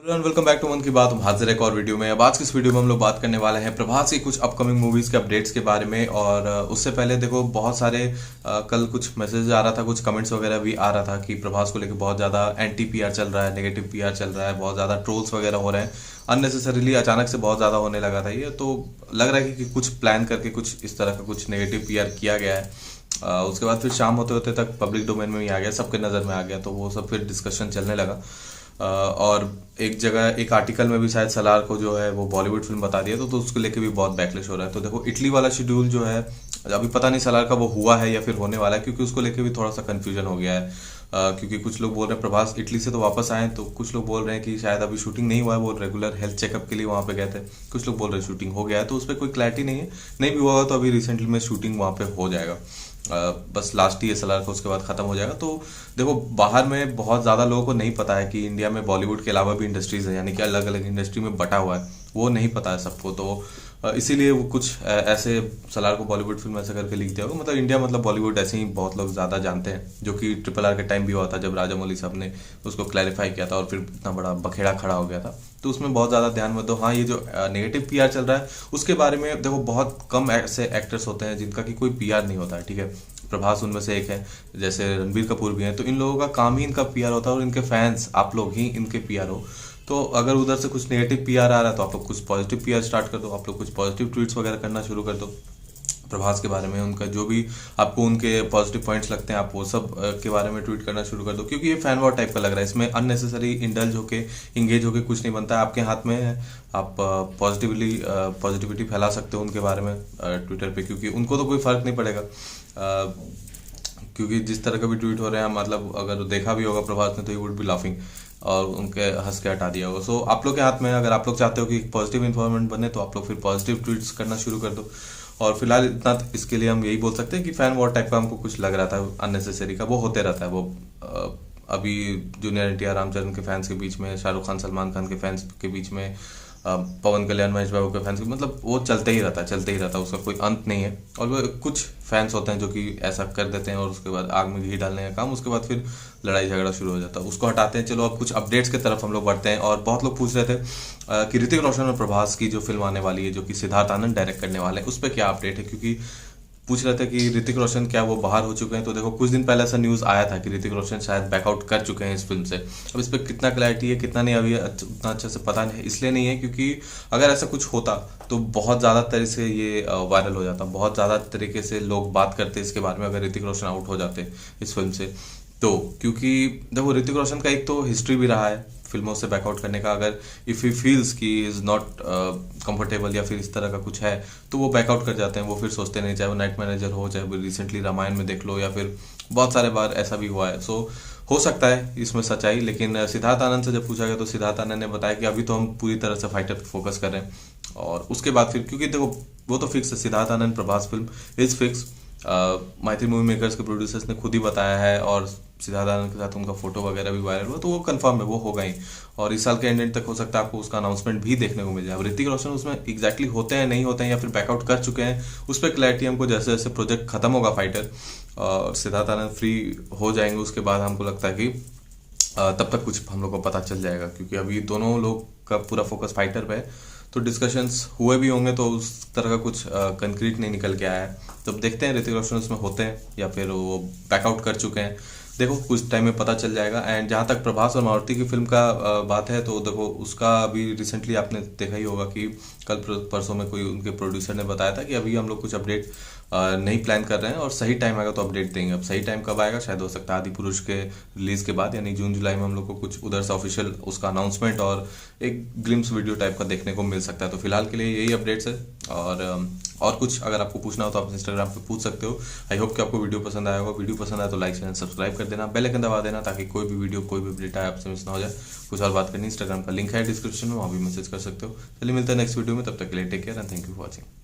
Welcome back to मन की बात। हम हाजिर एक और वीडियो में। अब आज की इस वीडियो में हम लोग बात करने वाले हैं प्रभास की कुछ अपकमिंग मूवीज के अपडेट्स के बारे में। और उससे पहले देखो बहुत सारे कल कुछ मैसेज आ रहा था, कुछ कमेंट्स वगैरह भी आ रहा था कि प्रभास को लेकर बहुत ज़्यादा एंटी पीआर चल रहा है, नेगेटिव पीआर चल रहा है, बहुत ज़्यादा ट्रोल्स वगैरह हो रहे हैं अननेसेसरीली। अचानक से बहुत ज़्यादा होने लगा था ये, तो लग रहा है कि कुछ प्लान करके कुछ इस तरह का कुछ नेगेटिव पीआर किया गया है। उसके बाद फिर शाम होते होते तक पब्लिक डोमेन में ही आ गया, सबके नज़र में आ गया, तो वो सब फिर डिस्कशन चलने लगा। और एक जगह एक आर्टिकल में भी शायद सलार को जो है वो बॉलीवुड फिल्म बता दिया, तो उसको लेके भी बहुत बैकलैश हो रहा है। तो देखो इटली वाला शेड्यूल जो है अभी पता नहीं सलार का वो हुआ है या फिर होने वाला है, क्योंकि उसको लेके भी थोड़ा सा कंफ्यूजन हो गया है। क्योंकि कुछ लोग बोल रहे हैं प्रभास इटली से तो वापस आए, तो कुछ लोग बोल रहे हैं कि शायद अभी शूटिंग नहीं हुआ है, वो रेगुलर हेल्थ चेकअप के लिए वहाँ पे गए थे। कुछ लोग बोल रहे हैं शूटिंग हो गया है, तो उस पर कोई क्लैरिटी नहीं है। नहीं भी हुआ तो अभी रिसेंटली में शूटिंग वहाँ पे हो जाएगा। बस लास्ट ही एसएलआर का, उसके बाद खत्म हो जाएगा। तो देखो बाहर में बहुत ज़्यादा लोगों को नहीं पता है कि इंडिया में बॉलीवुड के अलावा भी इंडस्ट्रीज है, यानी कि अलग अलग इंडस्ट्री में बटा हुआ है, वो नहीं पता है सबको। तो इसीलिए वो कुछ ऐसे सलार को बॉलीवुड फिल्म ऐसे करके लिख दिया होगा। मतलब इंडिया मतलब बॉलीवुड ऐसे ही बहुत लोग ज़्यादा जानते हैं, जो कि RRR के टाइम भी हुआ था जब राजामौली साहब ने उसको क्लैरिफाई किया था और फिर इतना बड़ा बखेड़ा खड़ा हो गया था। तो उसमें बहुत ज़्यादा ध्यान मत दो। हाँ, ये जो नेगेटिव पीआर चल रहा है उसके बारे में देखो, बहुत कम ऐसे एक्टर्स होते हैं जिनका कि कोई पीआर नहीं होता है, ठीक है। प्रभास उनमें से एक है, जैसे रणबीर कपूर भी हैं। तो इन लोगों का काम ही इनका पीआर होता है, और इनके फैंस आप लोग ही इनके पीआर हो। तो अगर उधर से कुछ नेगेटिव पीआर आ रहा है तो आप लोग कुछ पॉजिटिव पीआर स्टार्ट कर दो, आप लोग कुछ पॉजिटिव ट्वीट्स वगैरह करना शुरू कर दो प्रभास के बारे में। उनका जो भी आपको उनके पॉजिटिव पॉइंट्स लगते हैं आप वो सब के बारे में ट्वीट करना शुरू कर दो, क्योंकि ये फैन वॉर टाइप का लग रहा है। इसमें अननेसेसरी इंडल्ज होके इंगेज होके कुछ नहीं बनता है। आपके हाथ में है, आप पॉजिटिविटी फैला सकते हो उनके बारे में ट्विटर पे, क्योंकि उनको तो कोई फर्क नहीं पड़ेगा। क्योंकि जिस तरह का भी ट्वीट हो रहे हैं, मतलब अगर देखा भी होगा प्रभास ने तो ही वुड बी लाफिंग, और उनके हंस के हटा दिया होगा। सो आप लोग के हाथ में है, अगर आप लोग चाहते हो कि पॉजिटिव इन्वायरमेंट बने तो आप लोग फिर पॉजिटिव ट्वीट्स करना शुरू कर दो। और फिलहाल इतना इसके लिए हम यही बोल सकते हैं कि फैन वॉर टाइप का हमको कुछ लग रहा था अननेसेसरी का, वो होते रहता है। वो अभी जूनियर NTR रामचरण के फैंस के बीच में, शाहरुख खान सलमान खान के फैंस के बीच में, पवन कल्याण महेश बाबू के फैंस, मतलब वो चलते ही रहता है, चलते ही रहता है, उसका कोई अंत नहीं है। और वो कुछ फैंस होते हैं जो कि ऐसा कर देते हैं और उसके बाद आग में घी डालने का काम, उसके बाद फिर लड़ाई झगड़ा शुरू हो जाता है, उसको हटाते हैं। चलो अब कुछ अपडेट्स की तरफ हम लोग बढ़ते हैं। और बहुत लोग पूछ रहे थे कि ऋतिक रोशन और प्रभास की जो फिल्म आने वाली है, जो कि सिद्धार्थ आनंद डायरेक्ट करने वाले हैं, उस पर क्या अपडेट है। क्योंकि पूछ रहे थे कि ऋतिक रोशन क्या वो बाहर हो चुके हैं। तो देखो कुछ दिन पहले ऐसा न्यूज़ आया था कि ऋतिक रोशन शायद बैकआउट कर चुके हैं इस फिल्म से। अब इस पर कितना क्लैरिटी है कितना नहीं अभी उतना अच्छे से पता नहीं, इसलिए नहीं है क्योंकि अगर ऐसा कुछ होता तो बहुत ज़्यादा तरह से ये वायरल हो जाता, बहुत ज़्यादा तरीके से लोग बात करते इसके बारे में, अगर ऋतिक रोशन आउट हो जाते इस फिल्म से। तो क्योंकि देखो ऋतिक रोशन का एक तो हिस्ट्री भी रहा है फिल्मों से बैकआउट करने का। अगर इफ़ ही फील्स कि इज़ नॉट कंफर्टेबल या फिर इस तरह का कुछ है तो वो बैकआउट कर जाते हैं। वो फिर सोचते नहीं, चाहे वो नाइट मैनेजर हो, चाहे वो रिसेंटली रामायण में देख लो, या फिर बहुत सारे बार ऐसा भी हुआ है। सो हो सकता है इसमें सच्चाई। लेकिन सिद्धार्थ आनंद से जब पूछा गया तो सिद्धार्थ आनंद ने बताया कि अभी तो हम पूरी तरह से फाइटर पे फोकस कर रहे हैं, और उसके बाद फिर क्योंकि देखो वो तो फिक्स है, Siddharth Anand Prabhas film is fix. Mythri Movie Makers के प्रोड्यूसर्स ने खुद ही बताया है, और सिद्धार्थ आनंद के साथ उनका फोटो वगैरह भी वायरल हुआ, तो वो कंफर्म है, वो होगा ही। और इस साल के एंड तक हो सकता है आपको उसका अनाउंसमेंट भी देखने को मिल जाए। अब ऋतिक रोशन उसमें एग्जैक्टली होते हैं नहीं होते हैं या फिर बैकआउट कर चुके हैं, उस पर क्लैरिटी हमको जैसे जैसे प्रोजेक्ट खत्म होगा फाइटर और सिद्धार्थ आनंद फ्री हो जाएंगे, उसके बाद हमको लगता है कि तब तक कुछ हम लोग को पता चल जाएगा। क्योंकि अभी दोनों लोग का पूरा फोकस फाइटर पे है, तो डिस्कशंस हुए भी होंगे तो उस तरह का कुछ कंक्रीट नहीं निकल के आया है। तो अब देखते हैं ऋतिक रोशन उसमें होते हैं या फिर वो बैकआउट कर चुके हैं, देखो कुछ टाइम में पता चल जाएगा। एंड जहाँ तक प्रभास और मारुति की फिल्म का बात है, तो देखो उसका अभी रिसेंटली आपने देखा ही होगा कि कल परसों में कोई उनके प्रोड्यूसर ने बताया था कि अभी हम लोग कुछ अपडेट नहीं प्लान कर रहे हैं, और सही टाइम आएगा तो अपडेट देंगे। अब सही टाइम कब आएगा, शायद हो सकता है आदि पुरुष के रिलीज के बाद, यानी जून जुलाई में हम लोग को कुछ उधर से ऑफिशियल उसका अनाउंसमेंट और एक ग्लिम्स वीडियो टाइप का देखने को मिल सकता है। तो फिलहाल के लिए यही अपडेट्स है। और कुछ अगर आपको पूछना हो तो आप इंस्टाग्राम पे पूछ सकते हो। आई होप कि आपको वीडियो पसंद आया होगा। वीडियो पसंद आया तो लाइक चैनल सब्सक्राइब कर देना, बेल आइकन दबा देना, ताकि कोई भी वीडियो कोई भी अपडेट आए आपसे मिस ना हो जाए। कुछ और बात करनी, इंस्टाग्राम का लिंक है डिस्क्रिप्शन में, वहाँ भी मैसेज कर सकते हो। चलिए मिलते हैं नेक्स्ट वीडियो में, तब तक के लिए take care and thank you for watching.